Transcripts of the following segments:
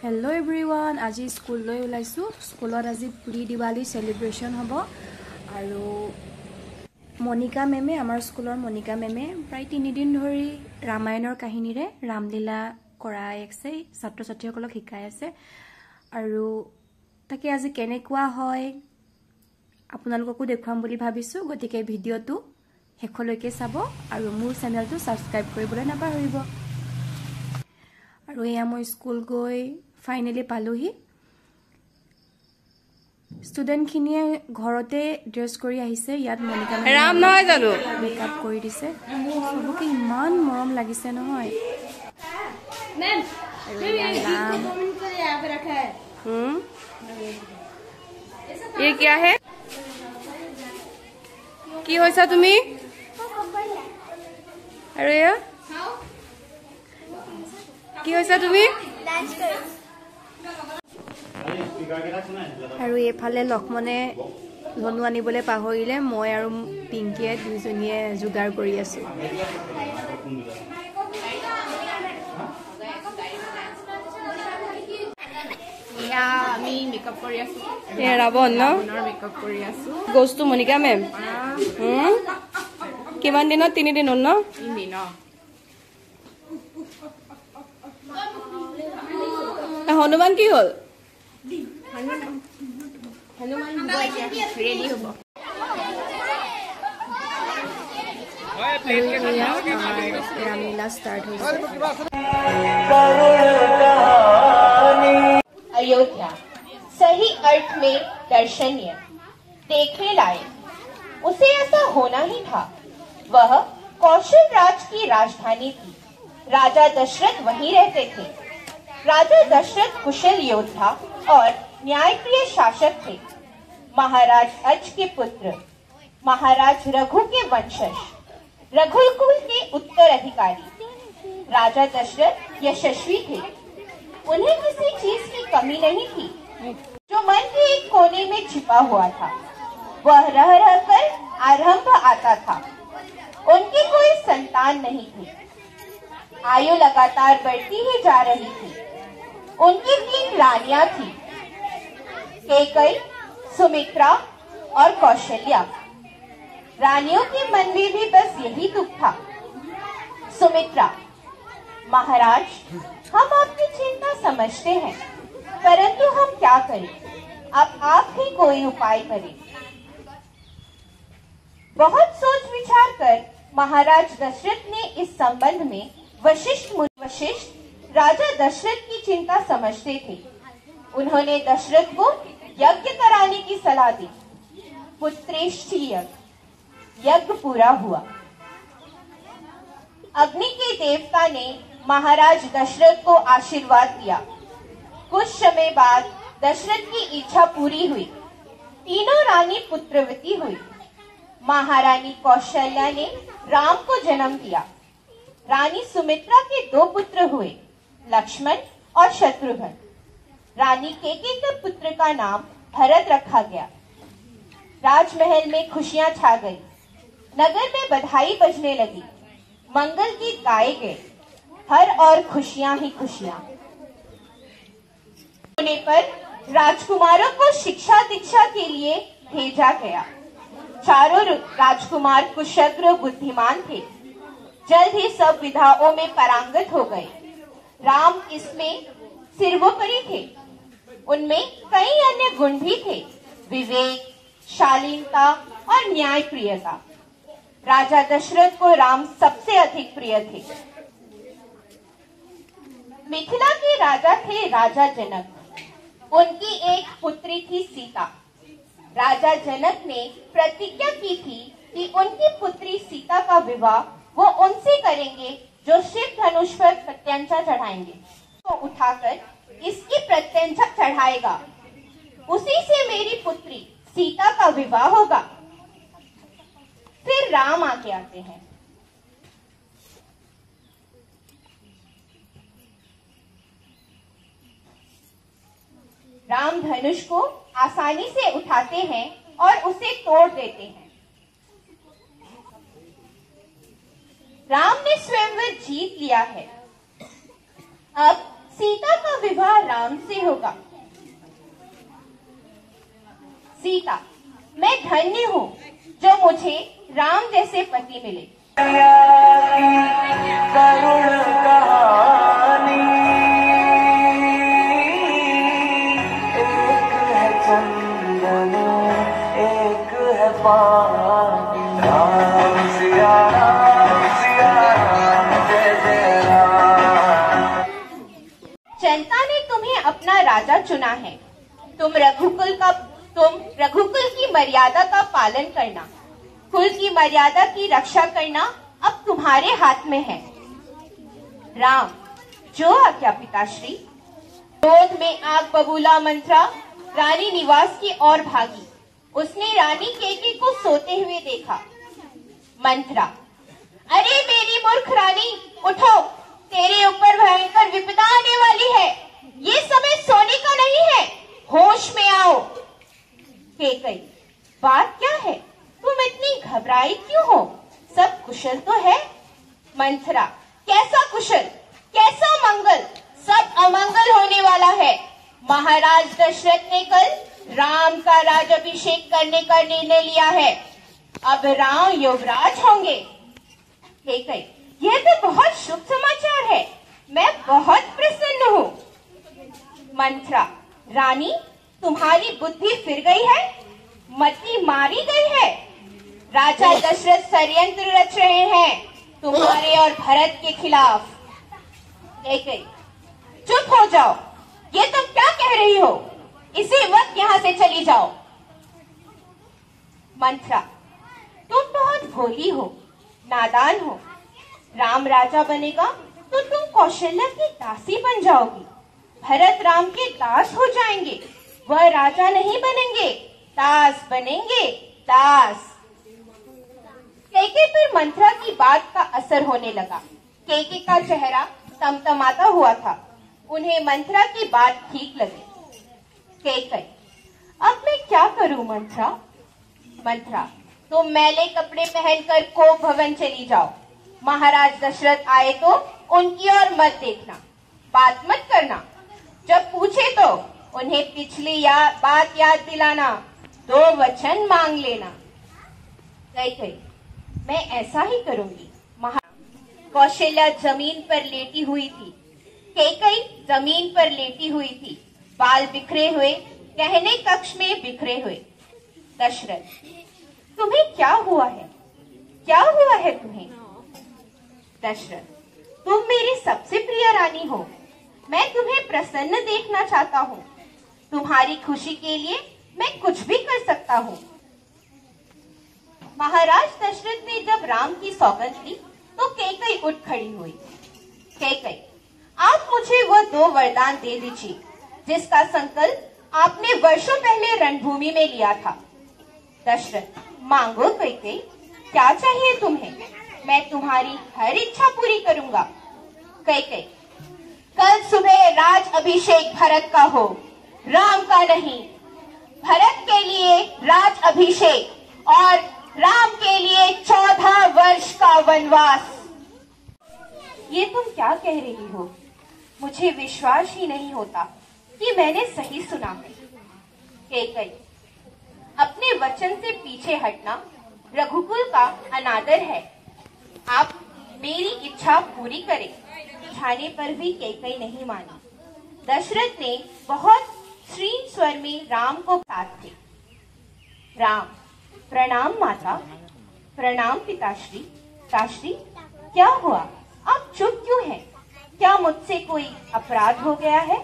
Hello everyone आज school ओलाइसु स्कूलत आज प्री दिवाली सेलिब्रेशन हम और मनिका मेमे आमार स्कूलर मनिका मेमे प्राय 3 दिन धरी रामायणर काहिनीरे रामलीला कराई आछे छात्र छात्रीসকলক শিকাই আছে আৰু তাকে আজি কেনেকুৱা হয় আপোনালোককো দেখুৱাম বুলি ভাবিছো গতিকে ভিডিওটো হেখলৈকে চাব আৰু মোৰ চেনেলটো সাবস্ক্ৰাইব কৰিবলৈ নাপাহৰিব আৰু এয়া মই স্কুল গৈ फाइनली पालोही स्टूडेंट खिनिए घरते ड्रेस करी आहिसे यात मनिका राम নহয় জানো मेकअप কৰি দিছে सबके इमान मरम লাগিছে নহয় मैम कमेंट कर यहां पे रखा है ये क्या है কি হইছা তুমি আৰু এয়া কি হইছা তুমি আৰু এফালে লক্ষ্মণে ধনু আনিবলৈ পাহৰিলে মই আৰু পিংকিয়ে দুজনীয়ে যোগাৰ কৰি আছো या আমি মেকআপ কৰি আছো এ ৰাবণ ন মেকআপ কৰি আছো গোস্তু মনিকা মেম কিমান দিনত 3 দিন ন 3 দিন হনুমান কি হল हनुमान रेडी हो रामलीला स्टार्ट हो अयोध्या सही अर्थ में दर्शनीय देखने लायक उसे ऐसा होना ही था। वह कौशल राज की राजधानी थी। राजा दशरथ वहीं रहते थे। राजा दशरथ कुशल योद्धा और न्यायप्रिय शासक थे। महाराज अज के पुत्र महाराज रघु के वंशज रघुकुल के उत्तराधिकारी राजा दशरथ यशस्वी थे। उन्हें किसी चीज की कमी नहीं थी जो मन के एक कोने में छिपा हुआ था। वह रह रहकर आरंभ आता था। उनकी कोई संतान नहीं थी। आयु लगातार बढ़ती ही जा रही थी। उनकी 3 रानियां थी, कैकई, सुमित्रा और कौशल्या। रानियों के मन में भी बस यही दुख था। सुमित्रा, महाराज हम आपकी चिंता समझते हैं, परंतु हम क्या करें? अब आप ही कोई उपाय करें। बहुत सोच विचार कर महाराज दशरथ ने इस संबंध में वशिष्ठ राजा दशरथ की चिंता समझते थे। उन्होंने दशरथ को यज्ञ कराने की सलाह दी। पुत्रेष्टि यज्ञ पूरा हुआ। अग्नि के देवता ने महाराज दशरथ को आशीर्वाद दिया। कुछ समय बाद दशरथ की इच्छा पूरी हुई। तीनों रानी पुत्रवती हुई। महारानी कौशल्या ने राम को जन्म दिया। रानी सुमित्रा के 2 पुत्र हुए, लक्ष्मण और शत्रुघ्न। रानी केकई के पुत्र का नाम भरत रखा गया। राजमहल में खुशियां छा गई। नगर में बधाई बजने लगी। मंगल गीत गाए गए। हर और खुशियां ही खुशियां। होने पर राजकुमारों को शिक्षा दीक्षा के लिए भेजा गया। चारों राजकुमार कुशग्र बुद्धिमान थे। जल्द ही सब विधाओं में पारंगत हो गए। राम इसमें सर्वोपरि थे। उनमें कई अन्य गुण भी थे, विवेक, शालीनता और न्यायप्रियता। राजा दशरथ को राम सबसे अधिक प्रिय थे। मिथिला के राजा थे राजा जनक। उनकी एक पुत्री थी सीता। राजा जनक ने प्रतिज्ञा की थी कि उनकी पुत्री सीता का विवाह वो उनसे करेंगे जो शिव धनुष पर प्रत्यंचा चढ़ाएंगे। तो उठाकर इसकी प्रत्यंचा चढ़ाएगा, उसी से मेरी पुत्री सीता का विवाह होगा। फिर राम आगे आते हैं। राम धनुष को आसानी से उठाते हैं और उसे तोड़ देते हैं। राम ने स्वयंवर जीत लिया है। अब सीता का विवाह राम से होगा। सीता, मैं धन्य हूँ जो मुझे राम जैसे पति मिले। करुण कहानी, एक है चंदन एक है पानी। राम सिया राम सिया राम जय जय राम। जनता ने तुम्हें अपना राजा चुना है। तुम रघुकुल की मर्यादा का पालन करना, कुल की मर्यादा की रक्षा करना अब तुम्हारे हाथ में है। राम, जो आज्ञा पिताश्री। क्रोध में आग बबूला मंथरा रानी निवास की ओर भागी। उसने रानी केके को सोते हुए देखा। मंथरा, अरे मेरी मूर्ख रानी, उठो, तेरे ऊपर भयंकर विपदा आने वाली है। ये समय सोने का नहीं है, होश में आओ। केकई, बात क्या है? तुम इतनी घबराई क्यों हो? सब कुशल तो है? मंथरा, कैसा कुशल, कैसा मंगल? सब अमंगल होने वाला है। महाराज दशरथ ने कल राम का राज्याभिषेक करने का निर्णय लिया है। अब राम युवराज होंगे। केकई, यह तो बहुत शुभ समाचार है। मैं बहुत प्रसन्न हूँ। मंथरा, रानी, तुम्हारी बुद्धि फिर गई है, मति मारी गई है। राजा दशरथ षड्यंत्र रच रहे हैं तुम्हारे और भरत के खिलाफ। केकई, चुप हो जाओ, ये तुम क्या कह रही हो? इसी वक्त यहाँ से चली जाओ। मंथरा, तुम बहुत भोली हो, नादान हो। राम राजा बनेगा तो तुम कौशल्या की दासी बन जाओगी। भरत राम के दास हो जाएंगे, वह राजा नहीं बनेंगे, दास बनेंगे, दास। केके पर मंथरा की बात का असर होने लगा। केके का चेहरा तमतमाता हुआ था। उन्हें मंथरा की बात ठीक लगी। केके, अब मैं क्या करूं मंथरा? मंथरा, तुम मैले कपड़े पहनकर कोप भवन चली जाओ। महाराज दशरथ आए तो उनकी ओर मत देखना, बात मत करना। जब पूछे तो उन्हें पिछली बात याद दिलाना, 2 वचन मांग लेना। केकई, मैं ऐसा ही करूंगी। कौशल्या जमीन पर लेटी हुई थी। केकई जमीन पर लेटी हुई थी, बाल बिखरे हुए, गहने कक्ष में बिखरे हुए। दशरथ, तुम्हें क्या हुआ है? क्या हुआ है तुम्हें? दशरथ, तुम मेरी सबसे प्रिय रानी हो। मैं तुम्हें प्रसन्न देखना चाहता हूँ। तुम्हारी खुशी के लिए मैं कुछ भी कर सकता हूँ। महाराज दशरथ ने जब राम की सौगंध ली तो केकई उठ खड़ी हुई। केकई, आप मुझे वह 2 वरदान दे दीजिए जिसका संकल्प आपने वर्षों पहले रणभूमि में लिया था। दशरथ, मांगो केकई, क्या चाहिए तुम्हें? मैं तुम्हारी हर इच्छा पूरी करूंगा। केकई, कल सुबह राज अभिषेक भरत का हो, राम का नहीं। भरत के लिए राज अभिषेक और राम के लिए 14 वर्ष का वनवास। ये तुम क्या कह रही हो? मुझे विश्वास ही नहीं होता कि मैंने सही सुना है। केकई, अपने वचन से पीछे हटना रघुकुल का अनादर है। आप मेरी इच्छा पूरी करें। समझाने पर भी केकई नहीं मानी। दशरथ ने बहुत क्षीण स्वर में राम को साथ थे। राम, प्रणाम माता, प्रणाम पिताश्री। पिताश्री, क्या हुआ? आप चुप क्यों हैं? क्या मुझसे कोई अपराध हो गया है?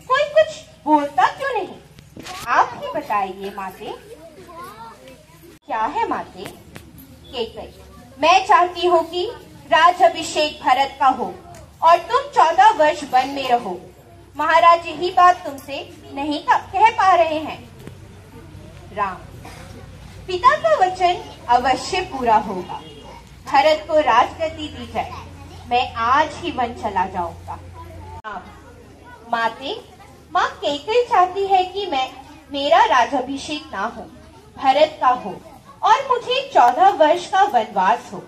कोई कुछ बोलता क्यों नहीं? आप ही बताइए माते। क्या है माते? केकई, मैं चाहती हूँ कि राज अभिषेक भरत का हो और तुम 14 वर्ष वन में रहो। महाराज यही बात तुमसे नहीं कह पा रहे हैं। राम, पिता का वचन अवश्य पूरा होगा। भरत को राजगद्दी दी जाए। मैं आज ही वन चला जाऊंगा। राम, माते, माँ केकई चाहती है कि मेरा राजाभिषेक ना हो, भरत का हो और मुझे 14 वर्ष का वनवास हो।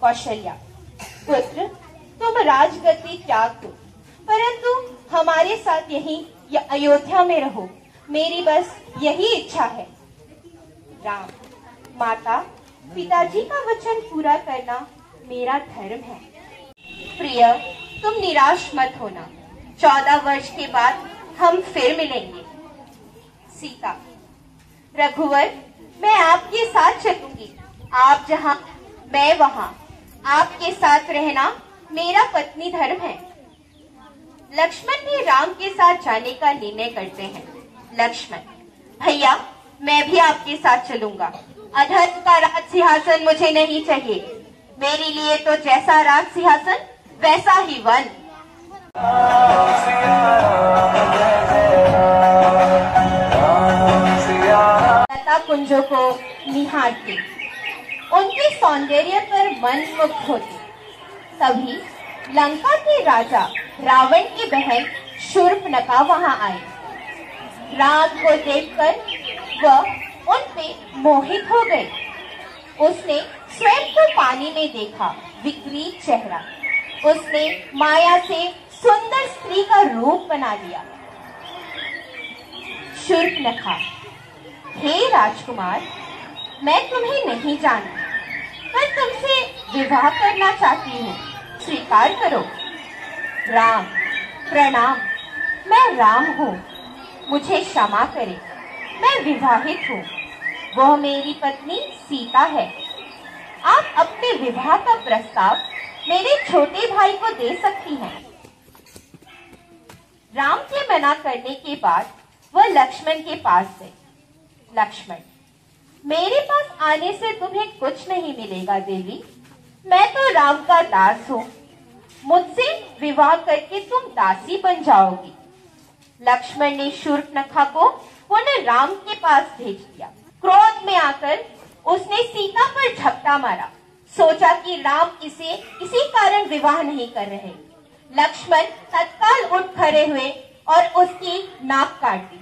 कौशल्या, पुत्र, तुम राजगद्दी त्याग दो, परंतु हमारे साथ यहीं या अयोध्या में रहो, मेरी बस यही इच्छा है। राम, माता पिताजी का वचन पूरा करना मेरा धर्म है। प्रिय, तुम निराश मत होना, 14 वर्ष के बाद हम फिर मिलेंगे। सीता, रघुवर, मैं आपके साथ चलूंगी, आप जहां मैं वहां, आपके साथ रहना मेरा पत्नी धर्म है। लक्ष्मण भी राम के साथ जाने का निर्णय करते हैं। लक्ष्मण, भैया, मैं भी आपके साथ चलूंगा। अधर्म का राज सिंहासन मुझे नहीं चाहिए, मेरे लिए तो जैसा राज सिंहासन वैसा ही वन। लता कुंजों को निहारती, उनके सौंदर्य पर मन मुग्ध होती। तभी लंका के राजा रावण की बहन शूर्पणखा वहां आई। राम को देखकर वह उन पे मोहित हो गई। उसने स्वयं को पानी में देखा, विकृत चेहरा। उसने माया से सुंदर स्त्री का रूप बना लिया। शूर्पणखा, हे राजकुमार, मैं तुम्हें नहीं जानती, पर तुमसे विवाह करना चाहती हूँ, स्वीकार करो। राम, प्रणाम, मैं राम हूँ, मुझे क्षमा करें, मैं विवाहित हूँ, वह मेरी पत्नी सीता है। आप अपने विवाह का प्रस्ताव मेरे छोटे भाई को दे सकती हैं। राम के मना करने के बाद वह लक्ष्मण के पास गए। लक्ष्मण, मेरे पास आने से तुम्हें कुछ नहीं मिलेगा देवी, मैं तो राम का दास हूँ, मुझसे विवाह करके तुम दासी बन जाओगी। लक्ष्मण ने शूर्पणखा को पुनः राम के पास भेज दिया। क्रोध में आकर उसने सीता पर झपटा मारा, सोचा कि राम इसे इसी कारण विवाह नहीं कर रहे। लक्ष्मण तत्काल उठ खड़े हुए और उसकी नाक काट दी।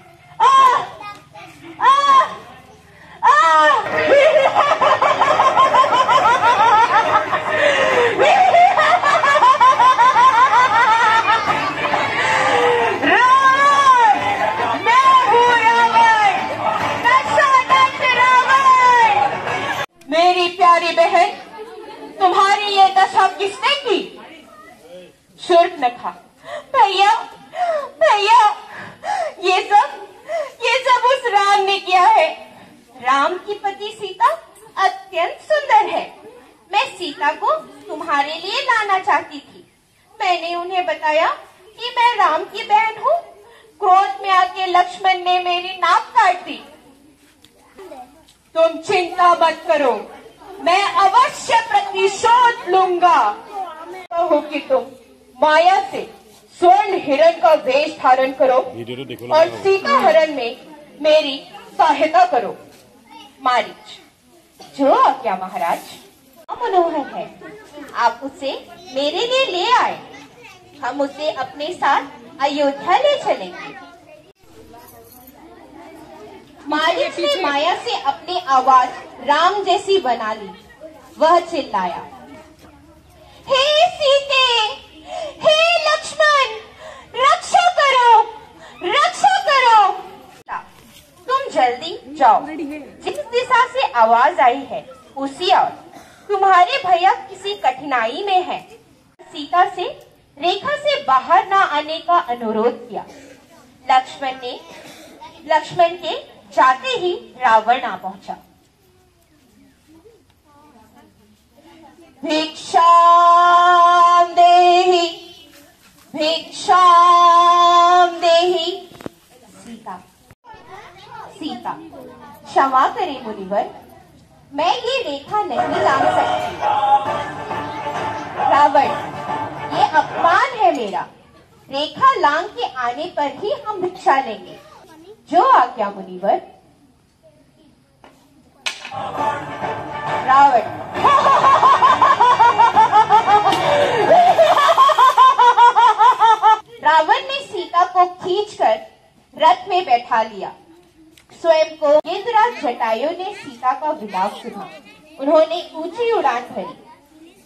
मेरी प्यारी बहन, तुम्हारी ये दशा किसने की? शूर्पणखा, भैया, भैया, ये सब उस राम ने किया है। राम की पति सीता अत्यंत सुंदर है। मैं सीता को तुम्हारे लिए लाना चाहती थी। मैंने उन्हें बताया कि मैं राम की बहन हूँ। क्रोध में आके लक्ष्मण ने मेरी नाक काट दी। तुम चिंता मत करो, मैं अवश्य प्रतिशोध लूंगा। कहो कि तुम माया से स्वर्ण हिरण का वेश धारण करो और सीता हरण में मेरी सहायता करो। मारीच, जो आज्ञा महाराज। मनोहर है, आप उसे मेरे लिए ले आए, हम उसे अपने साथ अयोध्या ले चलेंगे। मारीच ने माया से अपनी आवाज राम जैसी बना ली। वह चिल्लाया, हे सीते, हे लक्ष्मण, रक्षा करो, रक्षा करो। तुम जल्दी जाओ, जिस दिशा से आवाज आई है उसी ओर। तुम्हारे भैया किसी कठिनाई में है। सीता से रेखा से बाहर ना आने का अनुरोध किया। लक्ष्मण के जाते ही रावण आ पहुंचा। भिक्षां देहि, भिक्षां देहि। सीता, क्षमा करें मुनिवर, मैं ये रेखा नहीं लांघ सकती। रावण, ये अपमान है मेरा। रेखा लांघ के आने पर ही हम भिक्षा लेंगे। जो आज्ञा मुनिवर। रावण, रावण ने सीता को खींचकर रथ में बैठा लिया। स्वयं को गिद्धराज जटायु ने सीता का विलाप सुना। उन्होंने ऊंची उड़ान भरी,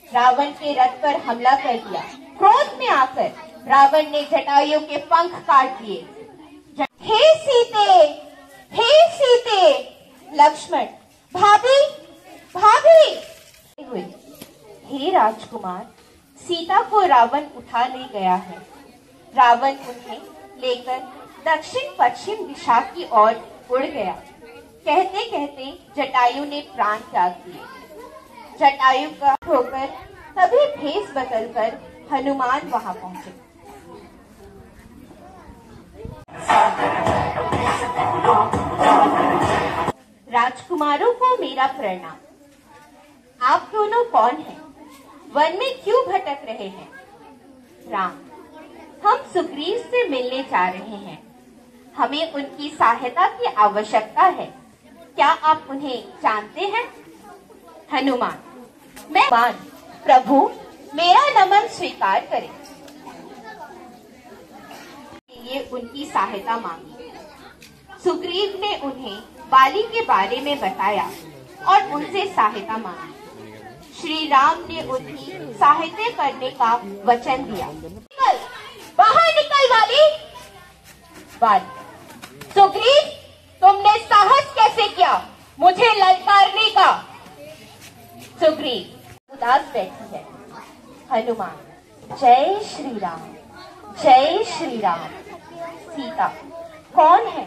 रावण के रथ पर हमला कर दिया। क्रोध में आकर रावण ने जटायु के पंख काट दिए। हे सीते, लक्ष्मण, भाभी भाभी हुई। हे राजकुमार, सीता को रावण उठा ले गया है। रावण उन्हें लेकर दक्षिण पश्चिम दिशा की ओर उड़ गया। कहते कहते जटायु ने प्राण त्याग दिए। जटायु का होकर तभी भेष बदलकर हनुमान वहां पहुंचे। राजकुमारों को मेरा प्रणाम। आप दोनों कौन हैं? वन में क्यों भटक रहे हैं? राम, हम सुग्रीव से मिलने जा रहे हैं। हमें उनकी सहायता की आवश्यकता है। क्या आप उन्हें जानते हैं? हनुमान, मैं प्रभु, मेरा नमन स्वीकार करें। ये उनकी सहायता मांगी। सुग्रीव ने उन्हें बाली के बारे में बताया और उनसे सहायता मांगी। श्री राम ने उनकी सहायता करने का वचन दिया। निकल, बाहर निकल बाली। सुग्रीव, तुमने साहस कैसे किया मुझे ललकारने का? सुग्रीव उदास बैठी है। हनुमान, जय श्री राम, जय श्री राम। सीता, कौन है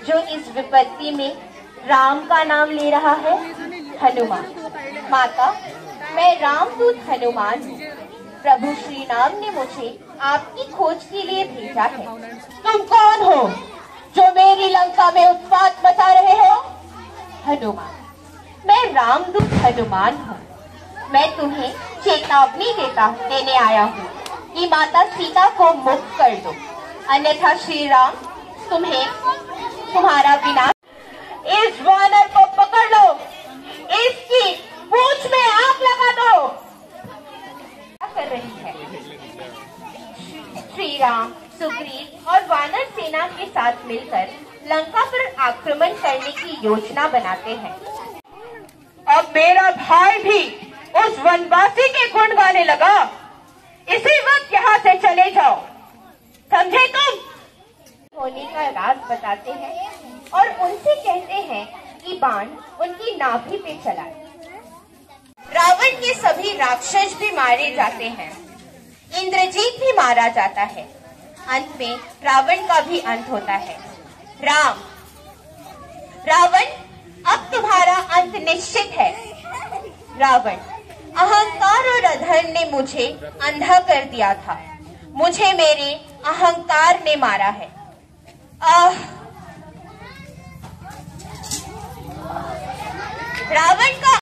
जो इस विपत्ति में राम का नाम ले रहा है? हनुमान, माता, मैं रामदूत हनुमान हूँ। प्रभु श्री राम ने मुझे आपकी खोज के लिए भेजा है। तुम कौन हो जो मेरी लंका में उत्पात मचा रहे हो? हनुमान, मैं रामदूत हनुमान हूँ। मैं तुम्हें चेतावनी देने आया हूँ कि माता सीता को मुक्त कर दो, अन्यथा श्री राम तुम्हारा विनाश। इस वानर को पकड़ लो, इसकी पूंछ में आग लगा दो। क्या कर रही है? श्री राम, सुग्रीव और वानर सेना के साथ मिलकर लंका पर आक्रमण करने की योजना बनाते हैं। अब मेरा भाई भी उस वनवासी के गुण गाने लगा। इसी वक्त यहाँ से चले जाओ, समझे तुम? होने का राज बताते हैं और उनसे कहते हैं कि बाण उनकी नाभि पे चलाए। रावण के सभी राक्षस भी मारे जाते हैं। इंद्रजीत भी मारा जाता है। अंत में रावण का भी अंत होता है। रावण, अब तुम्हारा अंत निश्चित है। रावण, अहंकार और अधर्म ने मुझे अंधा कर दिया था। मुझे मेरे अहंकार ने मारा है। रावण का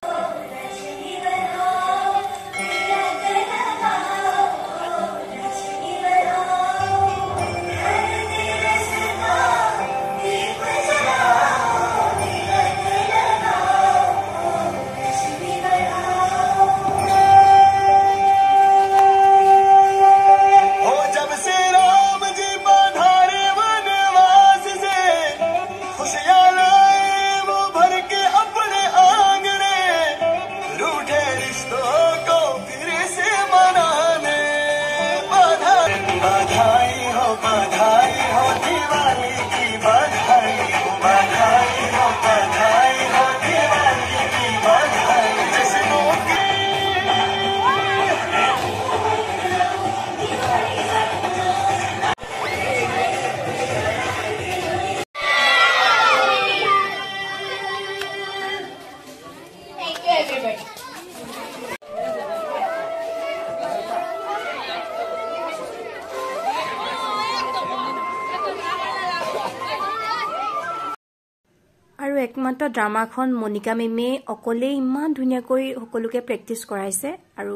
আৰু একমাত্ৰ ড্ৰামাখন মনিকা মেমে অকলে ইমান ধুনীয়াকৈ সকলোকে প্ৰেক্টিছ কৰাইছে। আৰু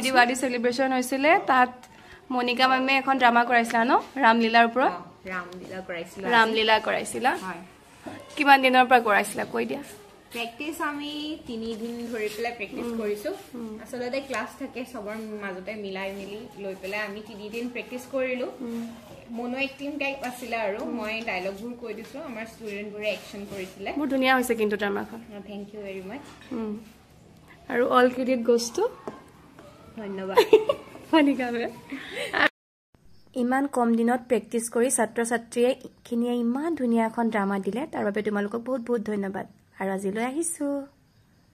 দিৱালী সেলিব্ৰেশন হৈছিলে, তাত মনিকা মেমে এখন ড্ৰামা কৰাইছিলা ন, ৰামলীলাৰ ওপৰত? ৰামলীলা কৰাইছিলা। কিমান দিনৰ পৰা কৰাইছিলা কৈ দিয়া। প্ৰেক্টিছ আমি 3 দিন ধৰি পেলাই প্ৰেক্টিছ কৰিছো। আসলে ক্লাছ থাকে সবৰ মাজতে মিলাই মিলি লৈ পেলাই আমি 3 দিন প্ৰেক্টিছ কৰিলো। মনো এক্টিং টাইপ আছিল আৰু মই ডায়লগবোৰ কৈ দিছো, আমাৰ ষ্টুডেণ্টবোৰে একচন কৰিছিলে। বহুত ধুনীয়া হৈছে কিন্তু ড্ৰামাখন। Thank you very much. আৰু অল ক্ৰেডিট গোজ টু ধন্যবাদ মনিকা মেম। ইমান কম দিনত প্ৰেক্টিছ কৰি ছাত্ৰ-ছাত্ৰীয়ে খিনিয়ে ইমান ধুনীয়া এখন ড্ৰামা দিলে তাৰ বাবে তোমালোকক বহুত বহুত ধন্যবাদ আৰু আজিলৈ আহিছো